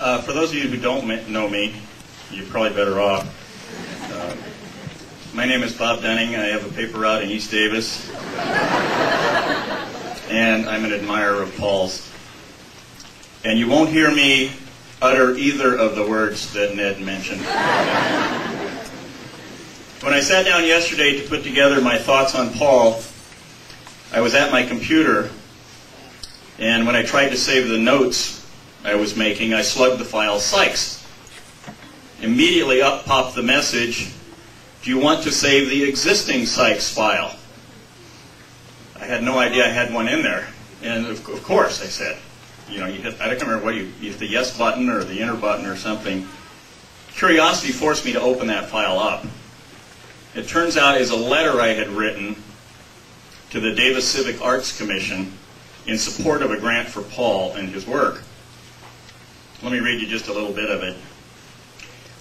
For those of you who don't know me, you're probably better off. My name is Bob Dunning. I have a paper route in East Davis. And I'm an admirer of Paul's. And you won't hear me utter either of the words that Ned mentioned. When I sat down yesterday to put together my thoughts on Paul, I was at my computer, and when I tried to save the notes I was making, I slugged the file Sykes. Immediately up popped the message, "Do you want to save the existing Sykes file?" I had no idea I had one in there. And of course, I said, you hit, I don't remember what you hit, the yes button or the enter button or something. Curiosity forced me to open that file up. It turns out is a letter I had written to the Davis Civic Arts Commission in support of a grant for Paul and his work. Let me read you just a little bit of it.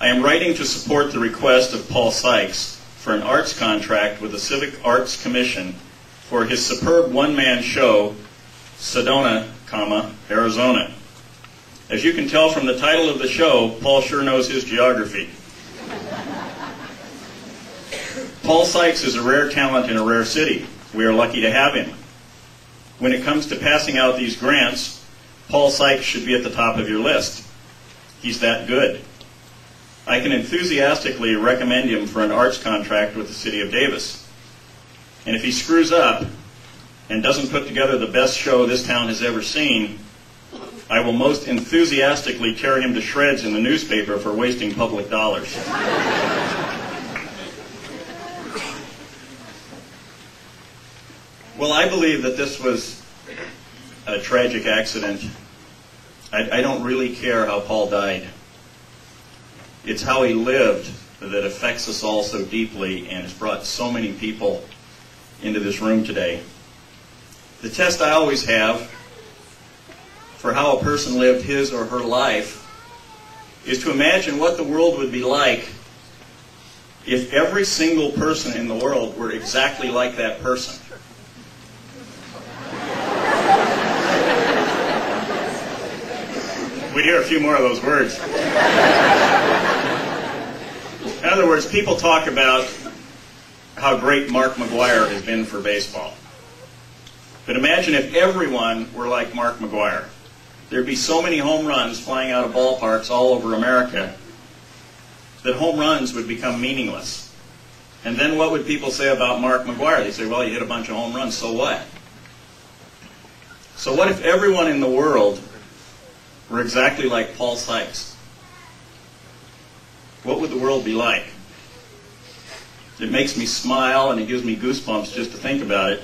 I am writing to support the request of Paul Sykes for an arts contract with the Civic Arts Commission for his superb one-man show, Sedona, Arizona. As you can tell from the title of the show, Paul sure knows his geography. Paul Sykes is a rare talent in a rare city. We are lucky to have him. When it comes to passing out these grants, Paul Sykes should be at the top of your list. He's that good. I can enthusiastically recommend him for an arts contract with the city of Davis. And if he screws up and doesn't put together the best show this town has ever seen, I will most enthusiastically tear him to shreds in the newspaper for wasting public dollars. Well, I believe that this was a tragic accident. I don't really care how Paul died. It's how he lived that affects us all so deeply and has brought so many people into this room today. The test I always have for how a person lived his or her life is to imagine what the world would be like if every single person in the world were exactly like that person. We'd hear a few more of those words. In other words, people talk about how great Mark McGwire has been for baseball. But imagine if everyone were like Mark McGwire. There'd be so many home runs flying out of ballparks all over America that home runs would become meaningless. And then what would people say about Mark McGwire? They'd say, well, he hit a bunch of home runs, so what? So what if everyone in the world were exactly like Paul Sykes? What would the world be like? It makes me smile and it gives me goosebumps just to think about it.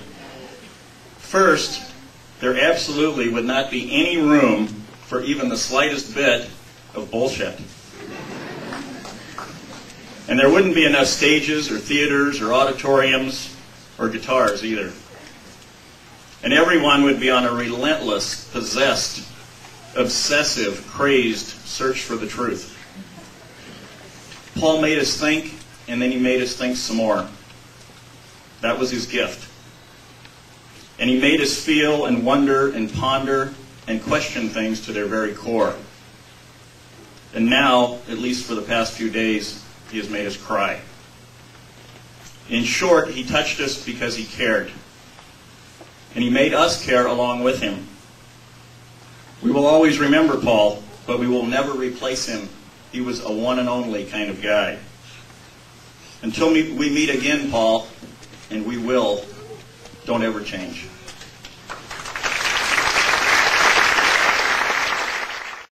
First, there absolutely would not be any room for even the slightest bit of bullshit. And there wouldn't be enough stages or theaters or auditoriums or guitars either. And everyone would be on a relentless, possessed, obsessive, crazed search for the truth. Paul made us think, and then he made us think some more. That was his gift. And he made us feel and wonder and ponder and question things to their very core. And now, at least for the past few days, he has made us cry. In short, he touched us because he cared. And he made us care along with him. We will always remember Paul, but we will never replace him. He was a one and only kind of guy. Until we meet again, Paul, and we will, don't ever change.